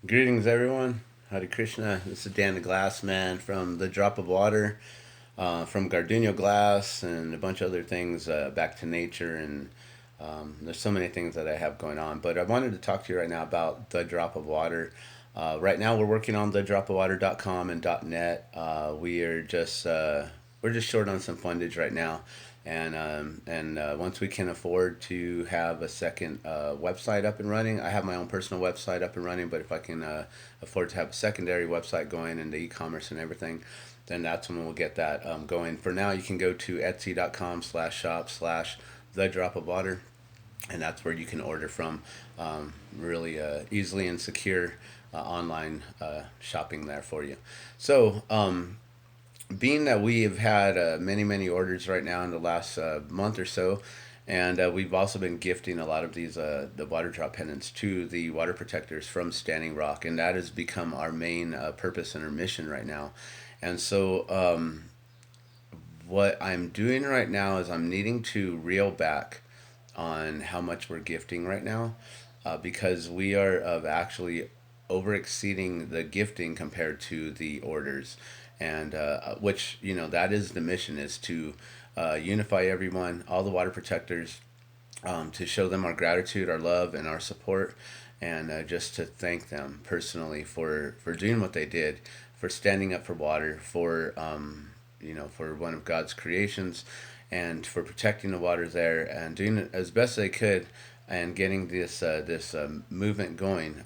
Greetings, everyone. Hare Krishna. This is Dan the Glass Man from The Drop of Water, from Gardenia Glass, and a bunch of other things, back to nature. And there's so many things that I have going on. But I wanted to talk to you right now about The Drop of Water. Right now, we're working on thedropofwater.com and .net. We're just short on some fundage right now, and once we can afford to have a second website up and running, I have my own personal website up and running. But if I can afford to have a secondary website going into e-commerce and everything, then that's when we'll get that going. For now, you can go to etsy.com/shop/ the drop of water, and that's where you can order from, really easily and secure online shopping there for you. So, being that we have had many orders right now in the last month or so, and we've also been gifting a lot of these the water drop pendants to the water protectors from Standing Rock, and that has become our main purpose and our mission right now. And so, what I'm doing right now is I'm needing to reel back on how much we're gifting right now, because we are of actually over exceeding the gifting compared to the orders, and which, that is the mission, is to unify everyone, all the water protectors, to show them our gratitude, our love, and our support, and just to thank them personally for doing what they did, for standing up for water, for one of God's creations, and for protecting the water there and doing it as best they could, and getting this movement going.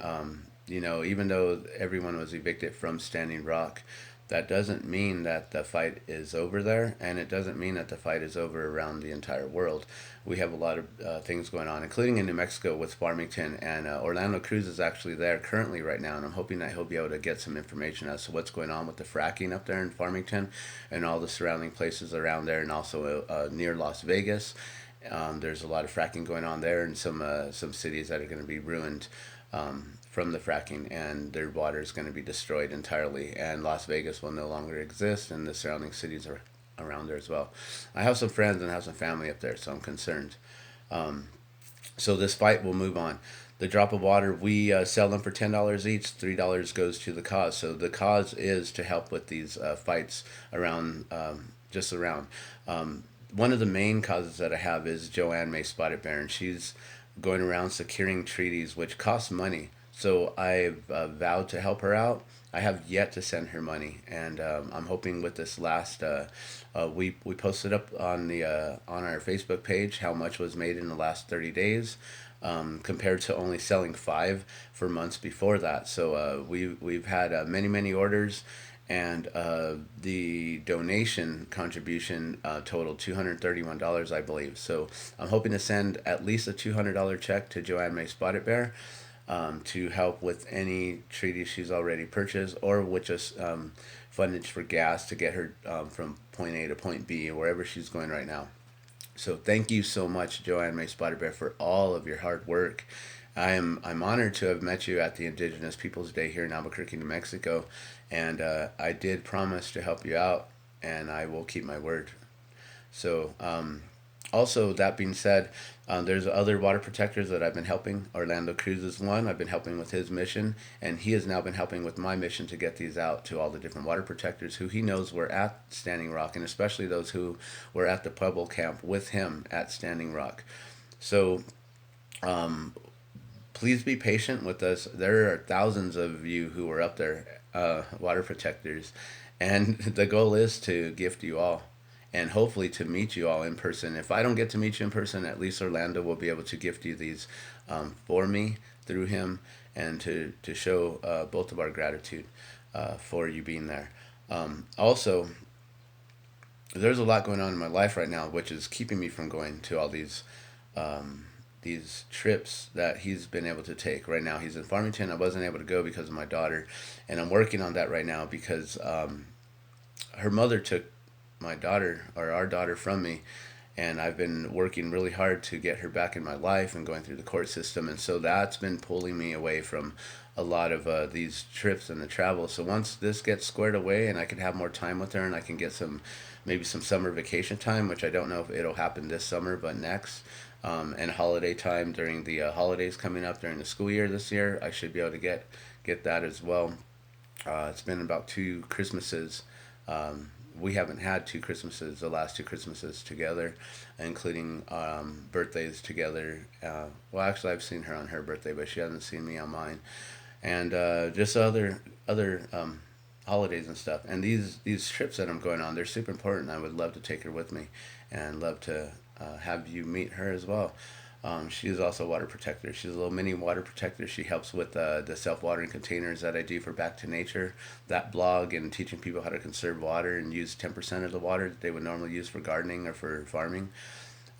Even though everyone was evicted from Standing Rock, that doesn't mean that the fight is over there, and it doesn't mean that the fight is over around the entire world. We have a lot of things going on, including in New Mexico with Farmington, and Orlando Cruz is actually there currently right now, and I'm hoping that he'll be able to get some information as to what's going on with the fracking up there in Farmington and all the surrounding places around there, and also near Las Vegas. There's a lot of fracking going on there, and some cities that are going to be ruined from the fracking, and their water is going to be destroyed entirely. And Las Vegas will no longer exist, and the surrounding cities are around there as well. I have some friends and have some family up there, so I'm concerned. So this fight will move on. The drop of water, we sell them for $10 each. $3 goes to the cause. So the cause is to help with these fights around, just around. One of the main causes that I have is Joanne May Spotted Bear, and she's going around securing treaties, which costs money. So I've vowed to help her out. I have yet to send her money, and I'm hoping with this last, we posted up on the on our Facebook page how much was made in the last 30 days, compared to only selling five for months before that. So we've had many orders, and the donation contribution totaled $231, I believe. So I'm hoping to send at least a $200 check to Joanne May Spotted Bear, to help with any treaty she's already purchased, or with just fundage for gas to get her from point A to point B, wherever she's going right now. So thank you so much, Joanne May Spotted Bear, for all of your hard work. I'm honored to have met you at the Indigenous Peoples Day here in Albuquerque, New Mexico, and I did promise to help you out, and I will keep my word. So, also, that being said, there's other water protectors that I've been helping. Orlando Cruz is one. I've been helping with his mission, and he has now been helping with my mission to get these out to all the different water protectors who he knows were at Standing Rock, and especially those who were at the Pueblo camp with him at Standing Rock. So, um, please be patient with us. There are thousands of you who are up there, water protectors, and the goal is to gift you all, and hopefully to meet you all in person. If I don't get to meet you in person, at least Orlando will be able to gift you these, for me, through him, and to show both of our gratitude for you being there. Also, there's a lot going on in my life right now, which is keeping me from going to all these trips that he's been able to take. Right now, he's in Farmington. I wasn't able to go because of my daughter, and I'm working on that right now because her mother took my daughter, or our daughter, from me, and I've been working really hard to get her back in my life and going through the court system, and so that's been pulling me away from a lot of these trips and the travel. So once this gets squared away and I can have more time with her, and I can get maybe some summer vacation time, which I don't know if it'll happen this summer, but next, and holiday time during the holidays coming up during the school year this year. I should be able to get that as well. It's been about two Christmases. We haven't had two Christmases, the last two Christmases together, including birthdays together. Well, actually, I've seen her on her birthday, but she hasn't seen me on mine, and just other holidays and stuff. And these trips that I'm going on, they're super important. I would love to take her with me, and love to have you meet her as well. She is also a water protector. She's a little mini water protector. She helps with the self-watering containers that I do for Back to Nature, that blog, and teaching people how to conserve water and use 10% of the water that they would normally use for gardening or for farming.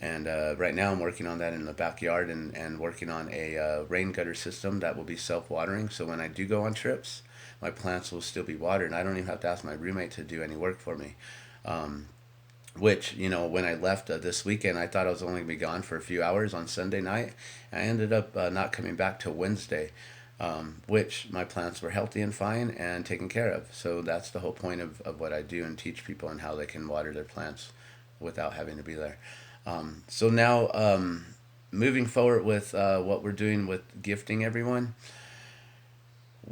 And right now I'm working on that in the backyard, and working on a rain gutter system that will be self-watering. So when I do go on trips, my plants will still be watered, and I don't even have to ask my roommate to do any work for me. Um, which, when I left this weekend, I thought I was only going to be gone for a few hours on Sunday night. I ended up not coming back till Wednesday, which my plants were healthy and fine and taken care of. So that's the whole point of what I do, and teach people on how they can water their plants without having to be there. So now, moving forward with what we're doing with gifting everyone,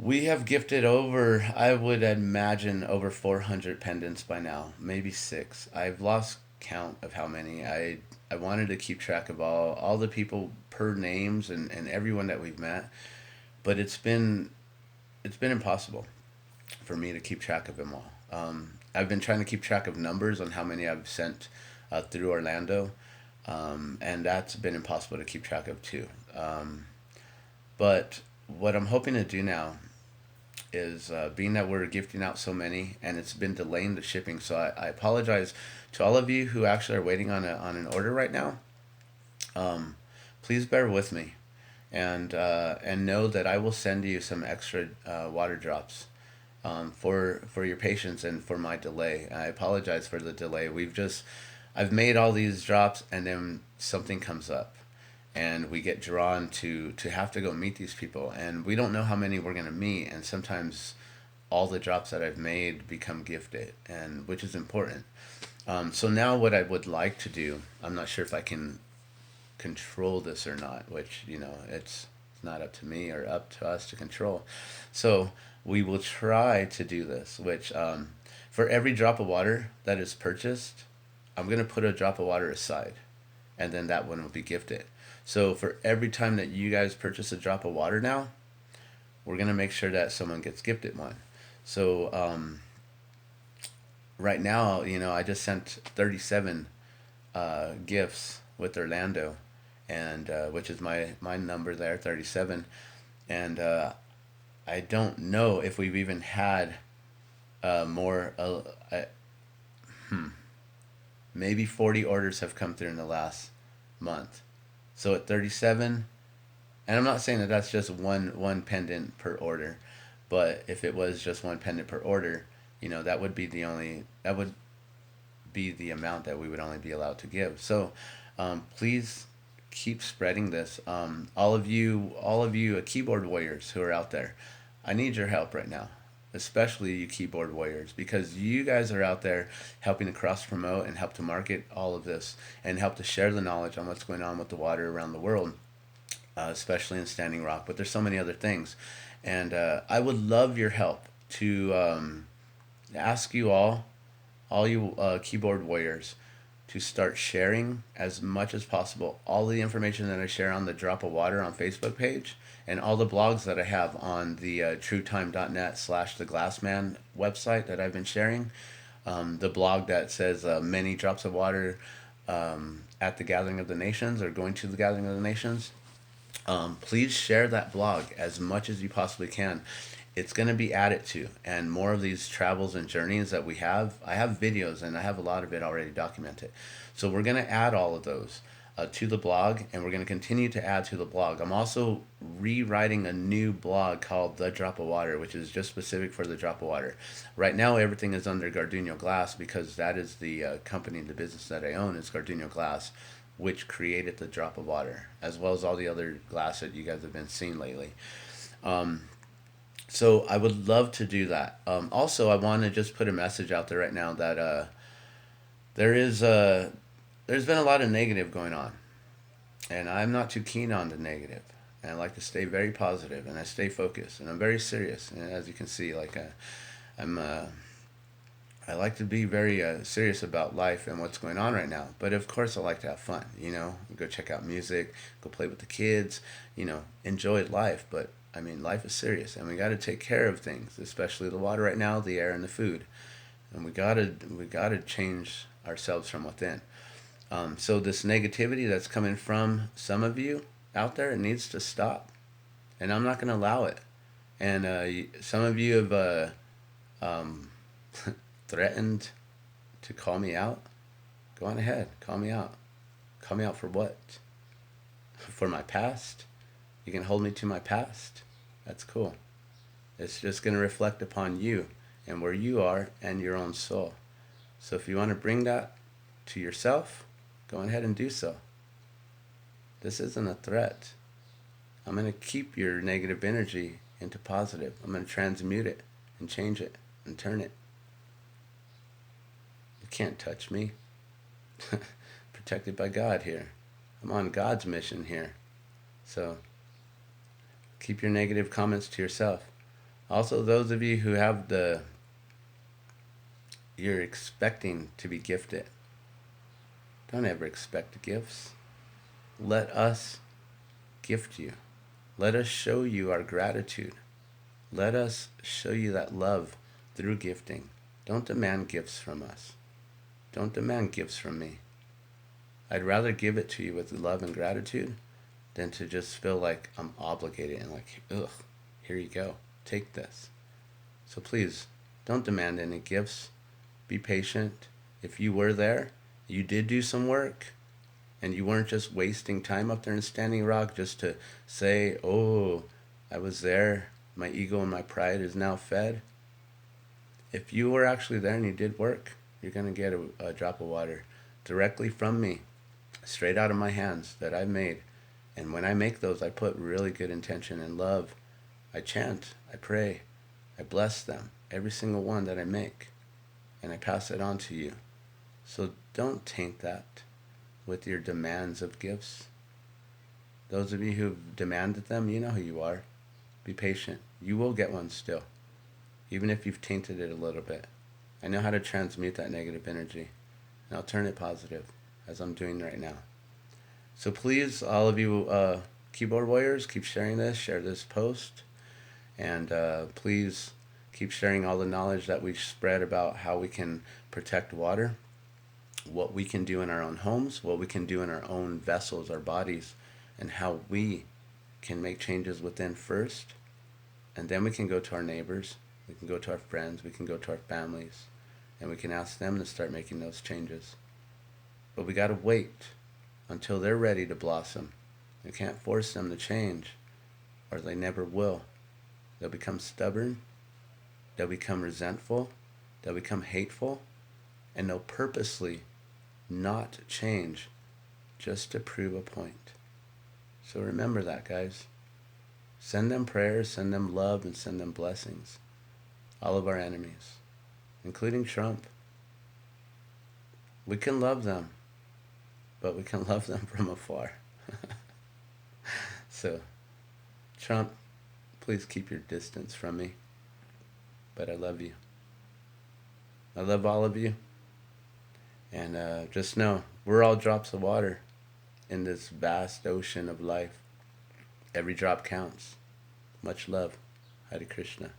we have gifted over, I would imagine, over 400 pendants by now, maybe six. I've lost count of how many. I wanted to keep track of all the people per names, and everyone that we've met, but it's been impossible for me to keep track of them all. I've been trying to keep track of numbers on how many I've sent through Orlando, and that's been impossible to keep track of too. But what I'm hoping to do now is, being that we're gifting out so many and it's been delaying the shipping, so I apologize to all of you who actually are waiting on an order right now. Please bear with me, and know that I will send you some extra water drops, for your patience and for my delay. I apologize for the delay. I've made all these drops, and then something comes up, and we get drawn to have to go meet these people, and we don't know how many we're going to meet, and sometimes all the drops that I've made become gifted, and which is important. So now what I would like to do, I'm not sure if I can control this or not, which, it's not up to me or up to us to control. So we will try to do this, which, for every drop of water that is purchased, I'm going to put a drop of water aside, and then that one will be gifted. So for every time that you guys purchase a drop of water now, we're going to make sure that someone gets gifted one. So, right now, I just sent 37 gifts with Orlando, and which is my number there, 37. And I don't know if we've even had more. Maybe 40 orders have come through in the last month. So at 37, and I'm not saying that that's just one pendant per order, but if it was just one pendant per order, that would be the amount that we would only be allowed to give. So, please keep spreading this. All of you keyboard warriors who are out there, I need your help right now, especially you keyboard warriors, because you guys are out there helping to cross promote and help to market all of this, and help to share the knowledge on what's going on with the water around the world, especially in Standing Rock. But there's so many other things, and I would love your help to ask you all you keyboard warriors, to start sharing as much as possible all the information that I share on the Drop of Water on Facebook page, and all the blogs that I have on the truetime.net/ the Glassman website that I've been sharing. The blog that says many drops of water at the Gathering of the Nations, or going to the Gathering of the Nations. Please share that blog as much as you possibly can. It's going to be added to, and more of these travels and journeys that we have. I have videos, and I have a lot of it already documented. So we're going to add all of those to the blog, and we're going to continue to add to the blog. I'm also rewriting a new blog called The Drop of Water, which is just specific for the Drop of Water. Right now, everything is under Gardeno Glass, because that is the company, the business that I own is Gardeno Glass, which created the Drop of Water, as well as all the other glass that you guys have been seeing lately. So I would love to do that. Also, I want to just put a message out there right now that there's been a lot of negative going on, And I'm not too keen on the negative. And I like to stay very positive, and I stay focused, and I'm very serious. And as you can see, like I'm I like to be very serious about life and what's going on right now. But of course, I like to have fun. Go check out music, go play with the kids. Enjoy life. But I mean, life is serious, and we got to take care of things, especially the water right now, the air, and the food. And we gotta change ourselves from within. So this negativity that's coming from some of you out there, it needs to stop, and I'm not going to allow it. And some of you have um, threatened to call me out. Go on ahead, call me out. Call me out for what? For my past? You can hold me to my past. That's cool. It's just going to reflect upon you and where you are and your own soul. So if you want to bring that to yourself, go ahead and do so. This isn't a threat. I'm going to keep your negative energy into positive. I'm going to transmute it and change it and turn it. You can't touch me. Protected by God here. I'm on God's mission here. So keep your negative comments to yourself. Also, those of you who have you're expecting to be gifted. Don't ever expect gifts. Let us gift you. Let us show you our gratitude. Let us show you that love through gifting. Don't demand gifts from us. Don't demand gifts from me. I'd rather give it to you with love and gratitude than to just feel like I'm obligated and like, ugh, here you go, take this. So please, don't demand any gifts. Be patient. If you were there, you did do some work, and you weren't just wasting time up there in Standing Rock just to say, oh, I was there, my ego and my pride is now fed. If you were actually there and you did work, you're going to get a drop of water directly from me, straight out of my hands that I've made. And when I make those, I put really good intention and love. I chant, I pray, I bless them, every single one that I make, and I pass it on to you. So don't taint that with your demands of gifts. Those of you who've demanded them, you know who you are. Be patient. You will get one still, even if you've tainted it a little bit. I know how to transmute that negative energy, and I'll turn it positive, as I'm doing right now. So please, all of you keyboard warriors, keep sharing this, share this post, and please keep sharing all the knowledge that we've spread about how we can protect water, what we can do in our own homes, what we can do in our own vessels, our bodies, and how we can make changes within first, and then we can go to our neighbors, we can go to our friends, we can go to our families, and we can ask them to start making those changes. But we got to wait until they're ready to blossom. You can't force them to change, or they never will. They'll become stubborn, they'll become resentful, they'll become hateful, and they'll purposely not change just to prove a point. So remember that, guys. Send them prayers, send them love, and send them blessings. All of our enemies, including Trump. We can love them, but we can love them from afar. So, Trump, please keep your distance from me. But I love you. I love all of you. And just know, we're all drops of water in this vast ocean of life. Every drop counts. Much love. Hare Krishna.